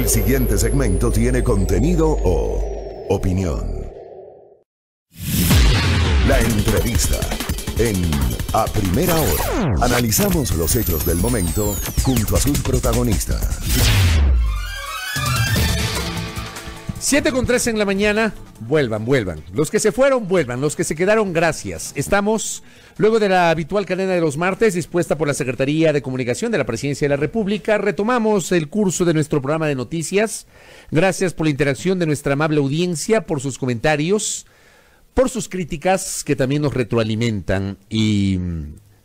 El siguiente segmento tiene contenido o opinión. La entrevista en A Primera Hora. Analizamos los hechos del momento junto a sus protagonistas. 7:13 en la mañana. Vuelvan. Los que se fueron, vuelvan. Los que se quedaron, gracias. Estamos, luego de la habitual cadena de los martes, dispuesta por la Secretaría de Comunicación de la Presidencia de la República, retomamos el curso de nuestro programa de noticias. Gracias por la interacción de nuestra amable audiencia, por sus comentarios, por sus críticas que también nos retroalimentan y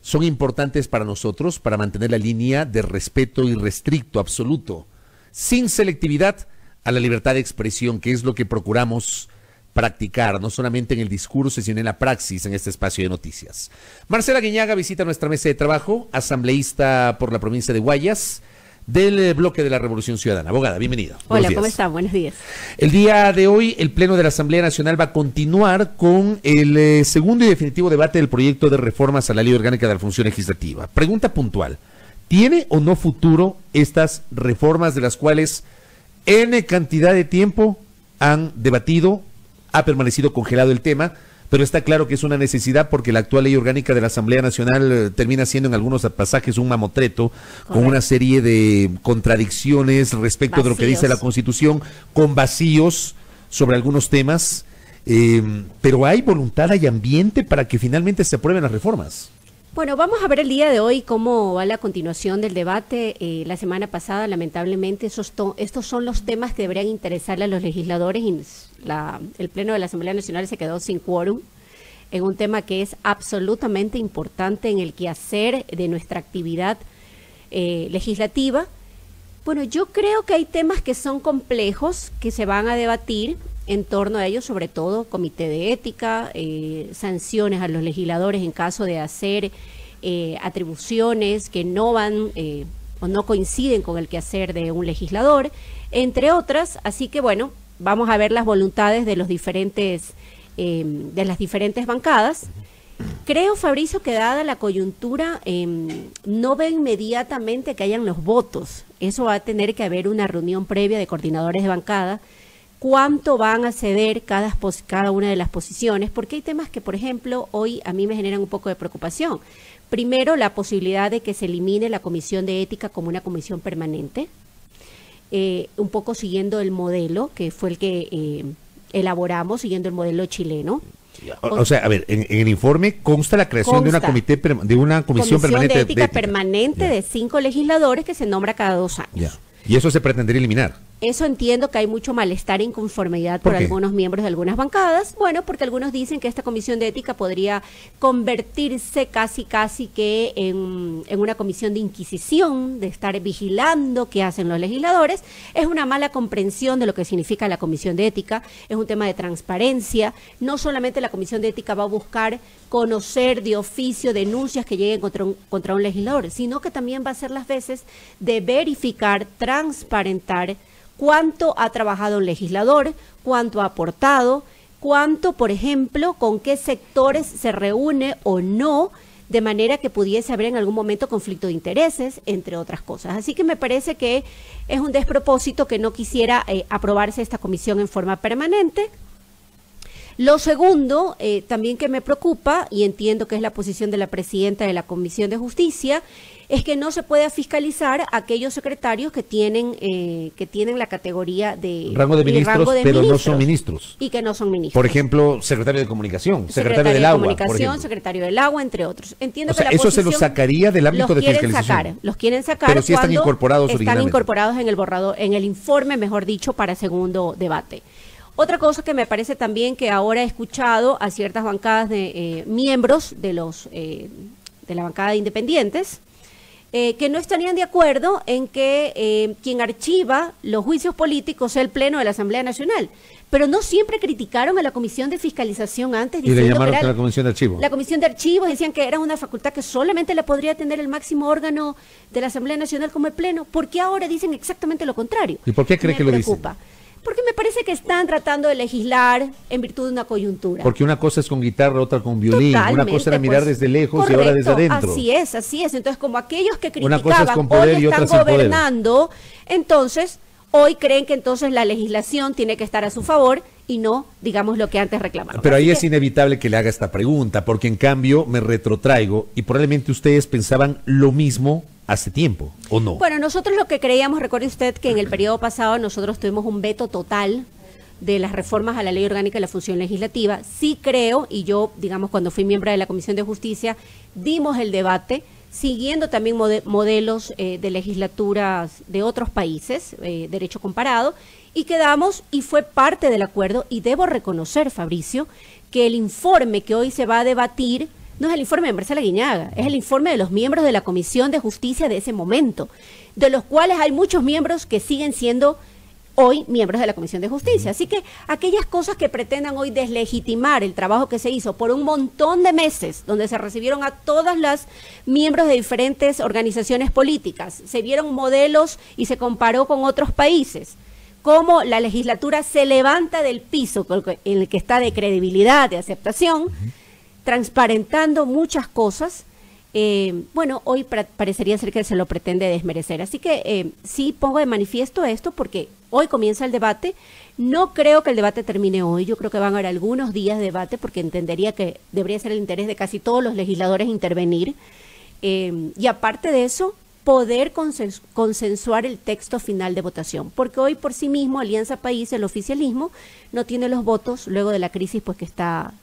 son importantes para nosotros para mantener la línea de respeto irrestricto, absoluto, sin selectividad a la libertad de expresión, que es lo que procuramos practicar, no solamente en el discurso, sino en la praxis en este espacio de noticias. Marcela Guiñaga visita nuestra mesa de trabajo, asambleísta por la provincia de Guayas, del bloque de la Revolución Ciudadana. Abogada, bienvenida. Hola, ¿cómo están? Buenos días. El día de hoy, el Pleno de la Asamblea Nacional va a continuar con el segundo y definitivo debate del proyecto de reformas a la Ley Orgánica de la Función Legislativa. Pregunta puntual: ¿tiene o no futuro estas reformas de las cuales N cantidad de tiempo han debatido, ha permanecido congelado el tema, pero está claro que es una necesidad porque la actual ley orgánica de la Asamblea Nacional termina siendo en algunos pasajes un mamotreto? Correcto. Con una serie de contradicciones respecto de lo que dice la Constitución, con vacíos sobre algunos temas, pero hay voluntad, hay ambiente para que finalmente se aprueben las reformas. Bueno, vamos a ver el día de hoy cómo va la continuación del debate. La semana pasada, lamentablemente, estos son los temas que deberían interesarle a los legisladores y el Pleno de la Asamblea Nacional se quedó sin quórum en un tema que es absolutamente importante en el quehacer de nuestra actividad legislativa. Bueno, yo creo que hay temas que son complejos, que se van a debatir en torno a ellos, sobre todo comité de ética, sanciones a los legisladores en caso de hacer atribuciones que no van o no coinciden con el quehacer de un legislador, entre otras. Así que bueno, vamos a ver las voluntades de los diferentes de las diferentes bancadas. Creo, Fabricio, que dada la coyuntura, no ve inmediatamente que hayan los votos. Eso va a tener que haber una reunión previa de coordinadores de bancada. ¿Cuánto van a ceder cada una de las posiciones? Porque hay temas que, por ejemplo, hoy a mí me generan un poco de preocupación. Primero, la posibilidad de que se elimine la Comisión de Ética como una comisión permanente, un poco siguiendo el modelo que fue el que elaboramos, siguiendo el modelo chileno. O sea, a ver, en el informe consta la creación de una comisión permanente de ética permanente de 5 legisladores que se nombra cada 2 años. Ya. Y eso se pretendería eliminar. Eso entiendo que hay mucho malestar e inconformidad por algunos miembros de algunas bancadas. Bueno, porque algunos dicen que esta comisión de ética podría convertirse casi que en una comisión de inquisición, de estar vigilando qué hacen los legisladores. Es una mala comprensión de lo que significa la comisión de ética. Es un tema de transparencia. No solamente la comisión de ética va a buscar conocer de oficio denuncias que lleguen contra un legislador, sino que también va a ser las veces de verificar, transparentar cuánto ha trabajado un legislador, cuánto ha aportado, cuánto, por ejemplo, con qué sectores se reúne o no, de manera que pudiese haber en algún momento conflicto de intereses, entre otras cosas. Así que me parece que es un despropósito que no quisiera aprobarse esta comisión en forma permanente. Lo segundo, también que me preocupa, y entiendo que es la posición de la presidenta de la Comisión de Justicia, es que no se puede fiscalizar a aquellos secretarios que tienen la categoría de rango de ministros, pero no son ministros. Y que no son ministros. Por ejemplo, secretario de Comunicación, secretario del Agua, Comunicación, secretario del Agua, entre otros. Entiendo que eso se lo sacaría del ámbito de fiscalización. Los quieren sacar, pero sí están incorporados originalmente. Están incorporados en el borrador, en el informe, mejor dicho, para segundo debate. Otra cosa que me parece también que ahora he escuchado a ciertas bancadas de miembros de la bancada de independientes, que no estarían de acuerdo en que quien archiva los juicios políticos sea el Pleno de la Asamblea Nacional. Pero no siempre criticaron a la Comisión de Fiscalización antes. Y le llamaron a la Comisión de Archivos. La Comisión de Archivos decían que era una facultad que solamente la podría tener el máximo órgano de la Asamblea Nacional como el Pleno. ¿Por qué ahora dicen exactamente lo contrario? ¿Y por qué cree que lo dicen? Porque me parece que están tratando de legislar en virtud de una coyuntura. Porque una cosa es con guitarra, otra con violín. Totalmente, una cosa era mirar desde lejos, correcto, y ahora desde adentro. Así es. Entonces, como aquellos que criticaban hoy están gobernando, entonces hoy creen que entonces la legislación tiene que estar a su favor y no, digamos, lo que antes reclamaron. Pero ahí es inevitable que le haga esta pregunta, porque en cambio me retrotraigo y probablemente ustedes pensaban lo mismo hace tiempo, ¿o no? Bueno, nosotros lo que creíamos, recuerde usted que en el periodo pasado nosotros tuvimos un veto total de las reformas a la Ley Orgánica de la Función Legislativa. Sí creo, y yo, digamos, cuando fui miembro de la Comisión de Justicia, dimos el debate siguiendo también modelos de legislaturas de otros países, derecho comparado, y quedamos, y fue parte del acuerdo, y debo reconocer, Fabricio, que el informe que hoy se va a debatir no es el informe de Marcela Guiñaga, es el informe de los miembros de la Comisión de Justicia de ese momento, de los cuales hay muchos miembros que siguen siendo hoy miembros de la Comisión de Justicia. Así que aquellas cosas que pretendan hoy deslegitimar el trabajo que se hizo por un montón de meses, donde se recibieron a todas las miembros de diferentes organizaciones políticas, se vieron modelos y se comparó con otros países, cómo la legislatura se levanta del piso en el que está de credibilidad, de aceptación, transparentando muchas cosas. Bueno, hoy parecería ser que se lo pretende desmerecer. Así que sí pongo de manifiesto esto porque hoy comienza el debate. No creo que el debate termine hoy. Yo creo que van a haber algunos días de debate porque entendería que debería ser el interés de casi todos los legisladores intervenir. Y aparte de eso, poder consensuar el texto final de votación. Porque hoy por sí mismo Alianza País, el oficialismo, no tiene los votos luego de la crisis pues que está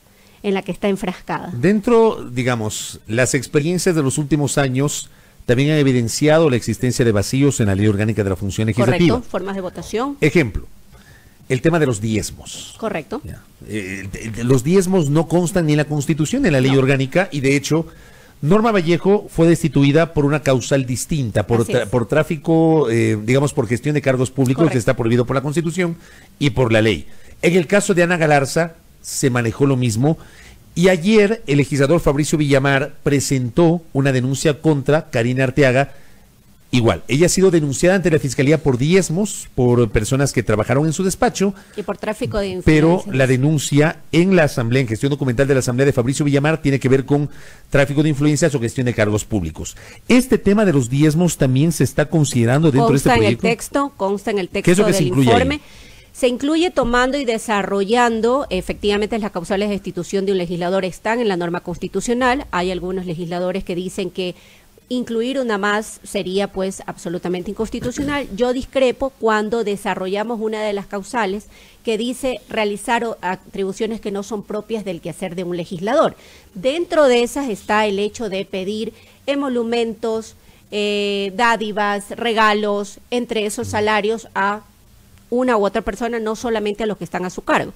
en la que está enfrascada. Dentro, digamos, las experiencias de los últimos años también han evidenciado la existencia de vacíos en la Ley Orgánica de la Función Legislativa. Correcto, formas de votación. Ejemplo, el tema de los diezmos. Correcto. Los diezmos no constan ni en la Constitución ni en la Ley Orgánica y de hecho Norma Vallejo fue destituida por una causal distinta, por tráfico, digamos, por gestión de cargos públicos. Correcto. Que está prohibido por la Constitución y por la ley. En el caso de Ana Galarza se manejó lo mismo y ayer el legislador Fabricio Villamar presentó una denuncia contra Karina Arteaga. Igual, ella ha sido denunciada ante la Fiscalía por diezmos, por personas que trabajaron en su despacho. Y por tráfico de Pero influencias. la denuncia en la Asamblea, en gestión documental de la Asamblea de Fabricio Villamar, tiene que ver con tráfico de influencias o gestión de cargos públicos. Este tema de los diezmos también se está considerando dentro de este proyecto. Consta en el texto ¿Qué es lo que del se incluye informe. ahí? Se incluye tomando y desarrollando, efectivamente las causales de destitución de un legislador están en la norma constitucional. Hay algunos legisladores que dicen que incluir una más sería pues absolutamente inconstitucional. Yo discrepo cuando desarrollamos una de las causales que dice realizar atribuciones que no son propias del quehacer de un legislador. Dentro de esas está el hecho de pedir emolumentos, dádivas, regalos, entre esos salarios a una u otra persona, no solamente a los que están a su cargo.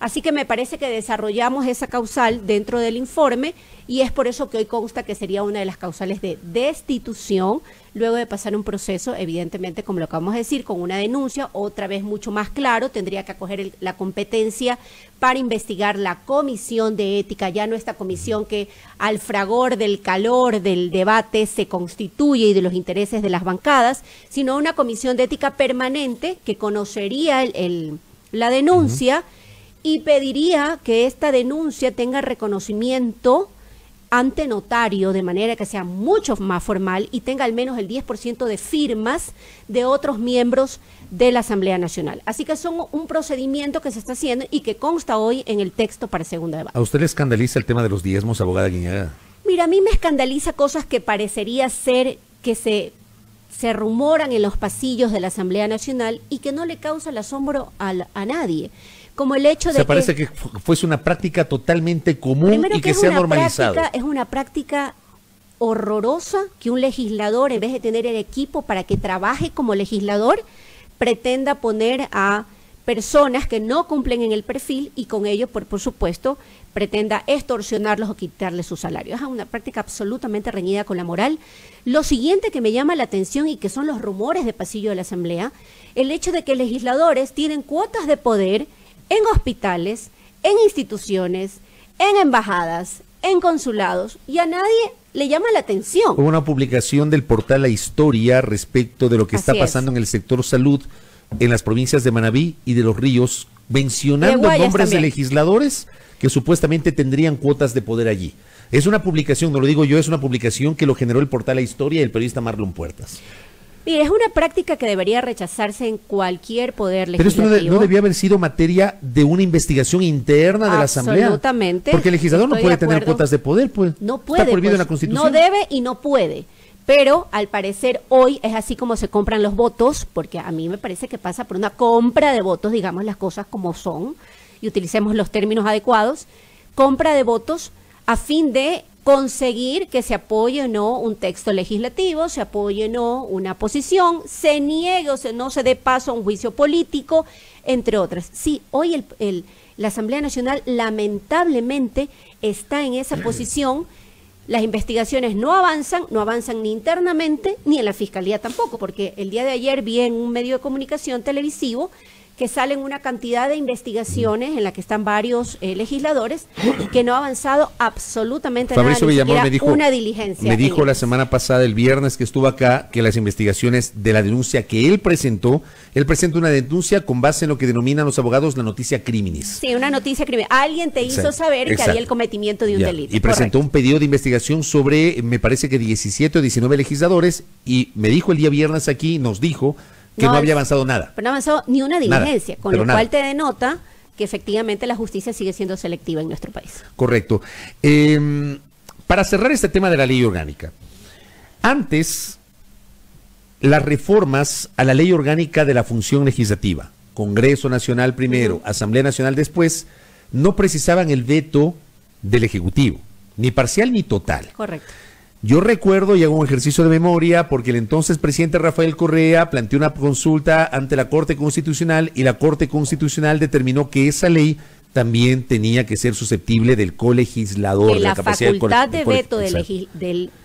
Así que me parece que desarrollamos esa causal dentro del informe y es por eso que hoy consta que sería una de las causales de destitución, luego de pasar un proceso, evidentemente, como lo acabamos de decir, con una denuncia, otra vez mucho más claro, tendría que acoger la competencia para investigar la comisión de ética, ya no esta comisión que al fragor del calor del debate se constituye y de los intereses de las bancadas, sino una comisión de ética permanente que conocería la denuncia y pediría que esta denuncia tenga reconocimiento ante notario, de manera que sea mucho más formal y tenga al menos el 10% de firmas de otros miembros de la Asamblea Nacional. Así que son un procedimiento que se está haciendo y que consta hoy en el texto para el segundo debate. ¿A usted le escandaliza el tema de los diezmos, abogada Guiñaga? Mira, a mí me escandaliza cosas que parecería ser que se rumoran en los pasillos de la Asamblea Nacional y que no le causa el asombro a nadie. Como el hecho de parece que fuese una práctica totalmente común y que se ha normalizado. Es una práctica horrorosa que un legislador, en vez de tener el equipo para que trabaje como legislador, pretenda poner a personas que no cumplen en el perfil y con ello, por supuesto, pretenda extorsionarlos o quitarles su salario. Es una práctica absolutamente reñida con la moral. Lo siguiente que me llama la atención y que son los rumores de pasillo de la Asamblea, el hecho de que legisladores tienen cuotas de poder en hospitales, en instituciones, en embajadas, en consulados, y a nadie le llama la atención. Hubo una publicación del portal La Historia respecto de lo que está pasando en el sector salud en las provincias de Manabí y de Los Ríos, mencionando nombres de legisladores que supuestamente tendrían cuotas de poder allí. Es una publicación, no lo digo yo, es una publicación que lo generó el portal La Historia y el periodista Marlon Puertas. Mire, es una práctica que debería rechazarse en cualquier poder legislativo. Pero esto no debía haber sido materia de una investigación interna de la Asamblea. Absolutamente. Porque el legislador no puede tener cuotas de poder, pues. No puede. Está prohibido pues, en la Constitución. No debe y no puede. Pero al parecer hoy es así como se compran los votos, porque a mí me parece que pasa por una compra de votos, digamos las cosas como son, y utilicemos los términos adecuados, compra de votos a fin de conseguir que se apoye o no un texto legislativo, se apoye o no una posición, se niegue o no se dé paso a un juicio político, entre otras. Sí, hoy la Asamblea Nacional lamentablemente está en esa posición. Las investigaciones no avanzan ni internamente, ni en la Fiscalía tampoco, porque el día de ayer vi en un medio de comunicación televisivo que salen una cantidad de investigaciones en la que están varios legisladores que no ha avanzado absolutamente Fabricio nada, Villamor me dijo, una diligencia. Me dijo la semana pasada, el viernes que estuvo acá, que las investigaciones de la denuncia que él presentó una denuncia con base en lo que denominan los abogados la noticia criminis. Sí, una noticia criminal. Alguien te hizo saber que había el cometimiento de un delito. Y presentó un pedido de investigación sobre, me parece que 17 o 19 legisladores, y me dijo el día viernes aquí, nos dijo que no había avanzado nada. Pero no ha avanzado ni una diligencia, nada, con lo cual te denota que efectivamente la justicia sigue siendo selectiva en nuestro país. Correcto. Para cerrar este tema de la ley orgánica, antes las reformas a la ley orgánica de la función legislativa, Congreso Nacional primero, Asamblea Nacional después, no precisaban el veto del Ejecutivo, ni parcial ni total. Correcto. Yo recuerdo y hago un ejercicio de memoria porque el entonces presidente Rafael Correa planteó una consulta ante la Corte Constitucional y la Corte Constitucional determinó que esa ley también tenía que ser susceptible del colegislador. Que la facultad de veto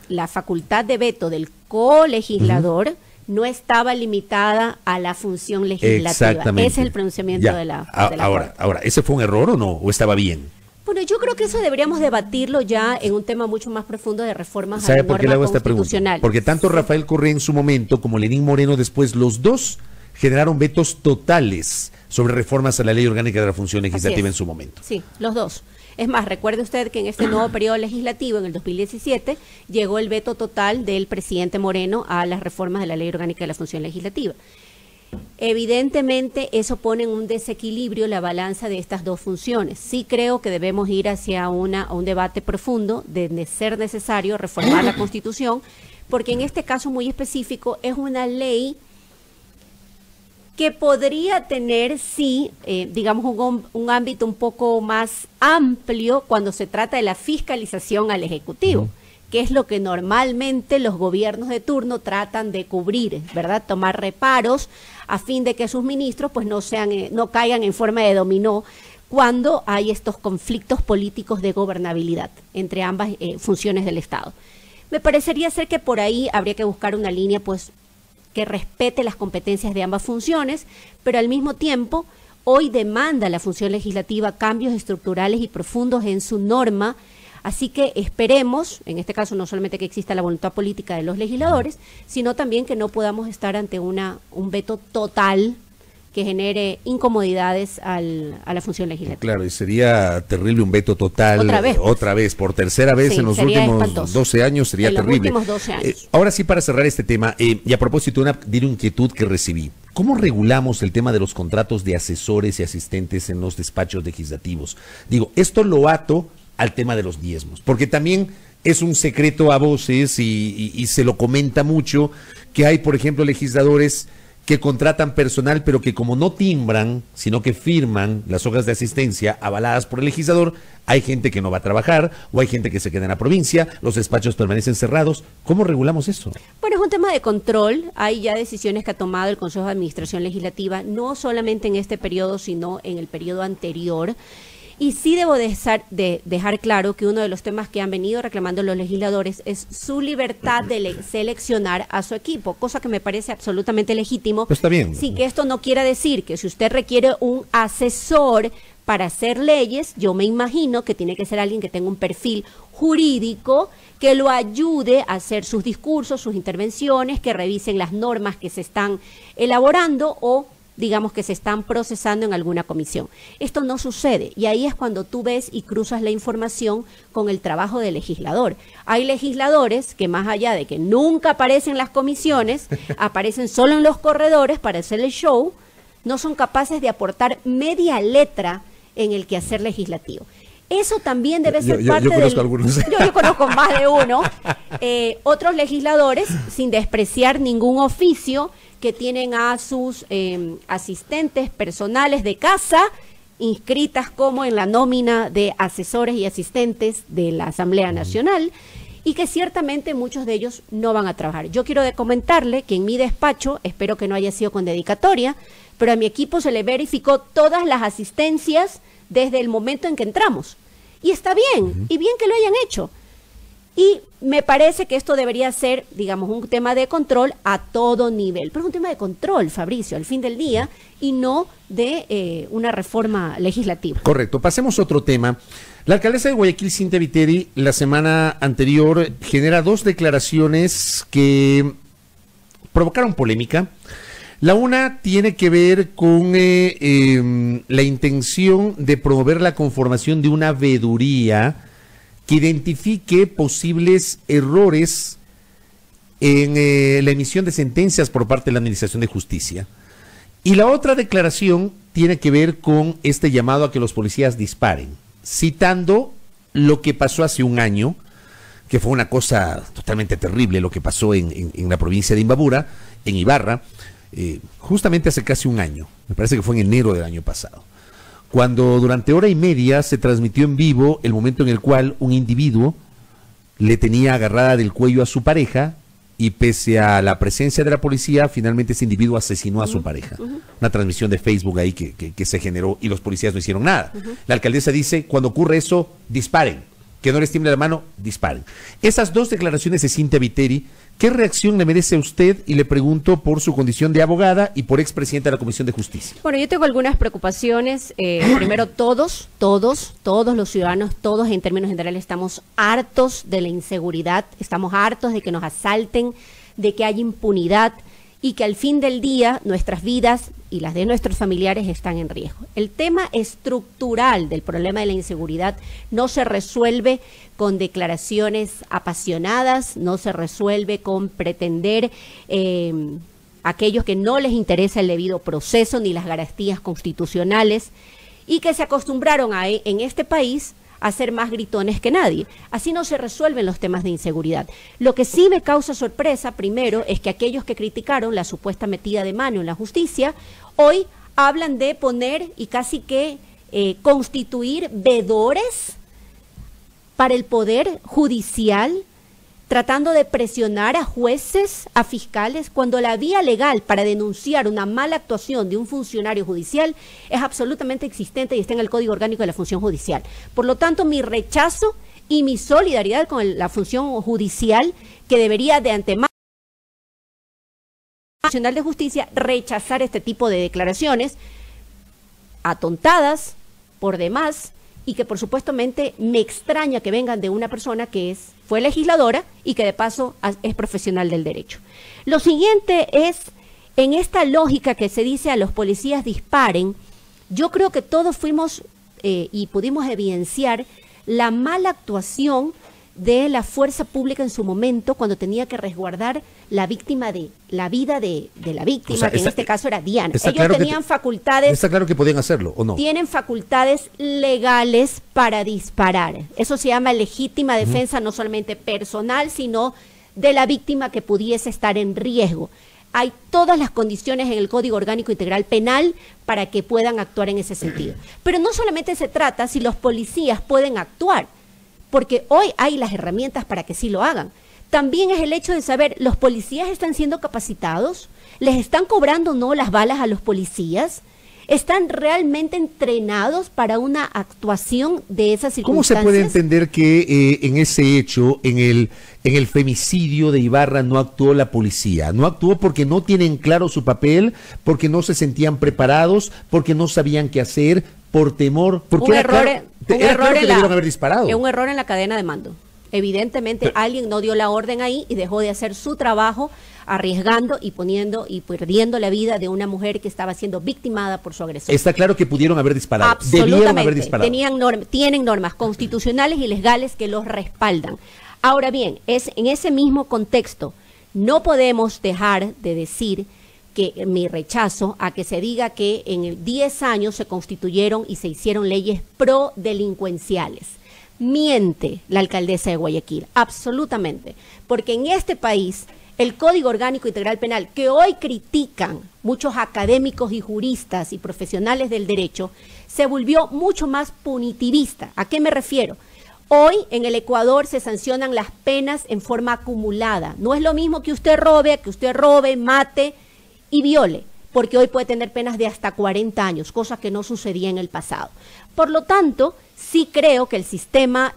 la facultad de veto del colegislador no estaba limitada a la función legislativa. Exactamente. Ese es el pronunciamiento de la Corte. Ahora, ¿ese fue un error o no? ¿O estaba bien? Bueno, yo creo que eso deberíamos debatirlo ya en un tema mucho más profundo de reformas a la ¿Sabe por qué le hago esta pregunta? Porque tanto Rafael Correa en su momento como Lenín Moreno después, los dos generaron vetos totales sobre reformas a la ley orgánica de la función legislativa en su momento. Sí, los dos. Es más, recuerde usted que en este nuevo periodo legislativo, en el 2017, llegó el veto total del presidente Moreno a las reformas de la ley orgánica de la función legislativa. Evidentemente eso pone en un desequilibrio la balanza de estas dos funciones. Sí creo que debemos ir hacia un debate profundo de ser necesario reformar la Constitución, porque en este caso muy específico es una ley que podría tener, sí, digamos, un ámbito un poco más amplio cuando se trata de la fiscalización al Ejecutivo, que es lo que normalmente los gobiernos de turno tratan de cubrir, ¿verdad? Tomar reparos a fin de que sus ministros pues no caigan en forma de dominó cuando hay estos conflictos políticos de gobernabilidad entre ambas funciones del Estado. Me parecería ser que por ahí habría que buscar una línea pues que respete las competencias de ambas funciones, pero al mismo tiempo hoy demanda la función legislativa cambios estructurales y profundos en su norma. Así que esperemos, en este caso no solamente que exista la voluntad política de los legisladores, sino también que no podamos estar ante un veto total que genere incomodidades a la función legislativa. Claro, y sería terrible un veto total. Otra vez, por tercera vez en los últimos espantoso. 12 años sería terrible. En los últimos 12 años. Ahora sí, para cerrar este tema, y a propósito de una inquietud que recibí, ¿cómo regulamos el tema de los contratos de asesores y asistentes en los despachos legislativos? Digo, esto lo ato al tema de los diezmos, porque también es un secreto a voces y se lo comenta mucho, que hay, por ejemplo, legisladores que contratan personal, pero que como no timbran, sino que firman las hojas de asistencia avaladas por el legislador, hay gente que no va a trabajar, o hay gente que se queda en la provincia, los despachos permanecen cerrados. ¿Cómo regulamos eso? Bueno, es un tema de control. Hay ya decisiones que ha tomado el Consejo de Administración Legislativa, no solamente en este periodo, sino en el periodo anterior. Y sí debo dejar claro que uno de los temas que han venido reclamando los legisladores es su libertad de seleccionar a su equipo, cosa que me parece absolutamente legítimo. Pues está bien. Sí, que esto no quiera decir que si usted requiere un asesor para hacer leyes, yo me imagino que tiene que ser alguien que tenga un perfil jurídico, que lo ayude a hacer sus discursos, sus intervenciones, que revisen las normas que se están elaborando o digamos que se están procesando en alguna comisión. Esto no sucede y ahí es cuando tú ves y cruzas la información con el trabajo del legislador. Hay legisladores que más allá de que nunca aparecen en las comisiones, aparecen solo en los corredores para hacer el show, no son capaces de aportar media letra en el quehacer legislativo. Eso también debe ser parte yo conozco algunos. Yo conozco más de uno. Otros legisladores, sin despreciar ningún oficio, que tienen a sus asistentes personales de casa inscritas como en la nómina de asesores y asistentes de la Asamblea Nacional, y que ciertamente muchos de ellos no van a trabajar. Yo quiero comentarle que en mi despacho, espero que no haya sido con dedicatoria, pero a mi equipo se le verificó todas las asistencias desde el momento en que entramos. Y está bien, y bien que lo hayan hecho. Y me parece que esto debería ser, digamos, un tema de control a todo nivel. Pero es un tema de control, Fabricio, al fin del día, y no de una reforma legislativa. Correcto. Pasemos a otro tema. La alcaldesa de Guayaquil, Cintia Viteri, la semana anterior genera dos declaraciones que provocaron polémica. La una tiene que ver con la intención de promover la conformación de una veeduría que identifique posibles errores en la emisión de sentencias por parte de la Administración de Justicia. Y la otra declaración tiene que ver con este llamado a que los policías disparen, citando lo que pasó hace un año, que fue una cosa totalmente terrible, lo que pasó en la provincia de Imbabura, en Ibarra, justamente hace casi un año, me parece que fue en enero del año pasado, cuando durante hora y media se transmitió en vivo el momento en el cual un individuo le tenía agarrada del cuello a su pareja y pese a la presencia de la policía, finalmente ese individuo asesinó a su pareja. Una transmisión de Facebook ahí que se generó y los policías no hicieron nada. La alcaldesa dice, cuando ocurre eso, disparen, que no les tiemble la mano, disparen. Esas dos declaraciones de Cintia Viteri, ¿qué reacción le merece a usted? Y le pregunto por su condición de abogada y por expresidenta de la Comisión de Justicia. Bueno, yo tengo algunas preocupaciones. Primero, todos los ciudadanos, todos en términos generales, estamos hartos de la inseguridad, estamos hartos de que nos asalten, de que haya impunidad y que al fin del día nuestras vidas y las de nuestros familiares están en riesgo. El tema estructural del problema de la inseguridad no se resuelve con declaraciones apasionadas, no se resuelve con pretender aquellos que no les interesa el debido proceso ni las garantías constitucionales y que se acostumbraron en este país a ser más gritones que nadie. Así no se resuelven los temas de inseguridad. Lo que sí me causa sorpresa, primero, es que aquellos que criticaron la supuesta metida de mano en la justicia, hoy hablan de poner y casi que constituir veedores para el Poder Judicial, tratando de presionar a jueces, a fiscales, cuando la vía legal para denunciar una mala actuación de un funcionario judicial es absolutamente existente y está en el Código Orgánico de la Función Judicial. Por lo tanto, mi rechazo y mi solidaridad con la función judicial, que debería de antemano Nacional de Justicia rechazar este tipo de declaraciones atontadas por demás, y que por supuestamente me extraña que vengan de una persona que fue legisladora y que de paso es profesional del derecho. Lo siguiente es, en esta lógica que se dice a los policías disparen, yo creo que todos fuimos y pudimos evidenciar la mala actuación de la fuerza pública en su momento cuando tenía que resguardar la víctima la vida de la víctima, o sea, que en este caso era Diana. Ellos claro tenían facultades. Está claro que podían hacerlo, ¿o no? Tienen facultades legales para disparar. Eso se llama legítima defensa, no solamente personal, sino de la víctima que pudiese estar en riesgo. Hay todas las condiciones en el Código Orgánico Integral Penal para que puedan actuar en ese sentido. Pero no solamente se trata si los policías pueden actuar, porque hoy hay las herramientas para que sí lo hagan. También es el hecho de saber, ¿los policías están siendo capacitados? ¿Les están cobrando o no las balas a los policías? ¿Están realmente entrenados para una actuación de esas circunstancias? ¿Cómo se puede entender que en ese hecho, en el femicidio de Ibarra, no actuó la policía? No actuó porque no tienen claro su papel, porque no se sentían preparados, porque no sabían qué hacer, por temor. Porque debieron haber disparado. Es un error en la cadena de mando. Evidentemente alguien no dio la orden ahí y dejó de hacer su trabajo arriesgando y poniendo y perdiendo la vida de una mujer que estaba siendo victimada por su agresor. Está claro que pudieron haber disparado. Absolutamente. Debieron haber disparado. Tienen normas constitucionales y legales que los respaldan. Ahora bien, es en ese mismo contexto, no podemos dejar de decir que mi rechazo a que se diga que en 10 años se constituyeron y se hicieron leyes pro-delincuenciales. Miente la alcaldesa de Guayaquil, absolutamente, porque en este país el Código Orgánico Integral Penal, que hoy critican muchos académicos y juristas y profesionales del derecho, se volvió mucho más punitivista. ¿A qué me refiero? Hoy en el Ecuador se sancionan las penas en forma acumulada. No es lo mismo que usted robe, mate y viole, porque hoy puede tener penas de hasta 40 años, cosa que no sucedía en el pasado. Por lo tanto, sí creo que el sistema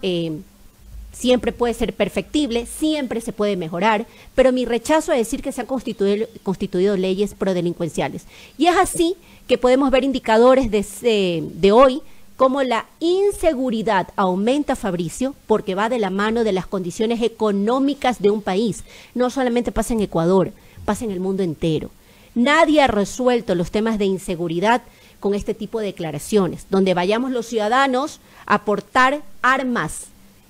siempre puede ser perfectible, siempre se puede mejorar, pero mi rechazo es decir que se han constituido leyes prodelincuenciales. Y es así que podemos ver indicadores de hoy, como la inseguridad aumenta, Fabricio, porque va de la mano de las condiciones económicas de un país. No solamente pasa en Ecuador, pasa en el mundo entero. Nadie ha resuelto los temas de inseguridad con este tipo de declaraciones, donde vayamos los ciudadanos a portar armas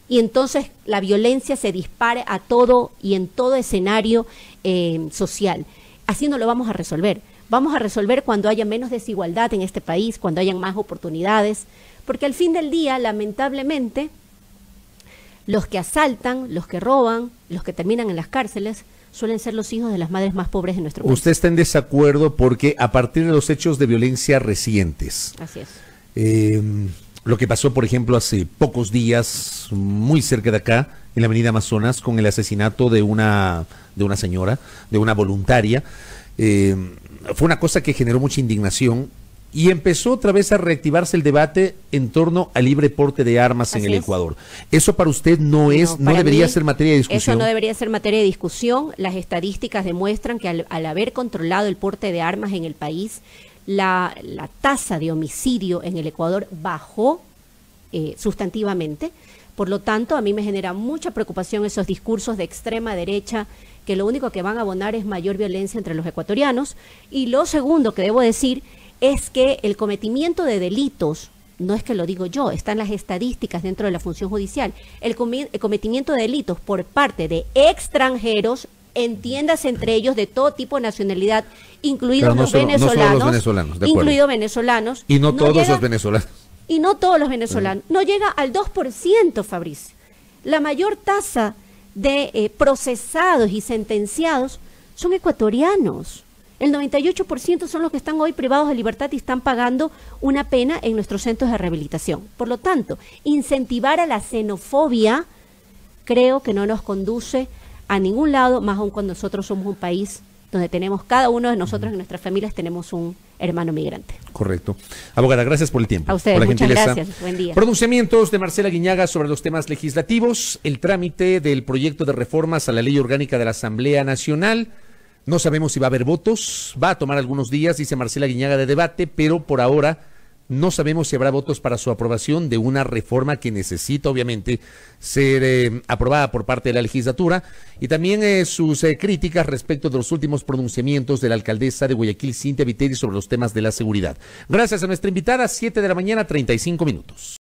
y entonces la violencia se dispare a todo y en todo escenario social. Así no lo vamos a resolver. Vamos a resolver cuando haya menos desigualdad en este país, cuando hayan más oportunidades, porque al fin del día, lamentablemente, los que asaltan, los que roban, los que terminan en las cárceles, suelen ser los hijos de las madres más pobres de nuestro país. Usted está en desacuerdo porque a partir de los hechos de violencia recientes, así es. Lo que pasó, por ejemplo, hace pocos días, muy cerca de acá, en la avenida Amazonas, con el asesinato de una señora, de una voluntaria, fue una cosa que generó mucha indignación y empezó otra vez a reactivarse el debate en torno al libre porte de armas en el Ecuador. ¿Eso para usted no debería ser materia de discusión? Eso no debería ser materia de discusión. Las estadísticas demuestran que al haber controlado el porte de armas en el país, la tasa de homicidio en el Ecuador bajó sustantivamente. Por lo tanto, a mí me genera mucha preocupación esos discursos de extrema derecha que lo único que van a abonar es mayor violencia entre los ecuatorianos. Y lo segundo que debo decir es que el cometimiento de delitos, no es que lo digo yo, están las estadísticas dentro de la función judicial, el cometimiento de delitos por parte de extranjeros, entiéndase entre ellos de todo tipo de nacionalidad, incluidos los venezolanos, incluidos venezolanos. Y no todos los venezolanos. Y no todos los venezolanos. No llega al 2%, Fabricio. La mayor tasa de procesados y sentenciados son ecuatorianos. El 98% son los que están hoy privados de libertad y están pagando una pena en nuestros centros de rehabilitación. Por lo tanto, incentivar a la xenofobia creo que no nos conduce a ningún lado, más aún cuando nosotros somos un país donde tenemos, cada uno de nosotros en nuestras familias tenemos un hermano migrante. Correcto. Abogada, gracias por el tiempo. A ustedes, por la muchas gentileza. gracias. Buen día. Pronunciamientos de Marcela Guiñaga sobre los temas legislativos, el trámite del proyecto de reformas a la Ley Orgánica de la Asamblea Nacional. No sabemos si va a haber votos, va a tomar algunos días, dice Marcela Guiñaga, de debate, pero por ahora no sabemos si habrá votos para su aprobación de una reforma que necesita, obviamente, ser aprobada por parte de la legislatura, y también sus críticas respecto de los últimos pronunciamientos de la alcaldesa de Guayaquil, Cintia Viteri, sobre los temas de la seguridad. Gracias a nuestra invitada, 7 de la mañana, 35 minutos.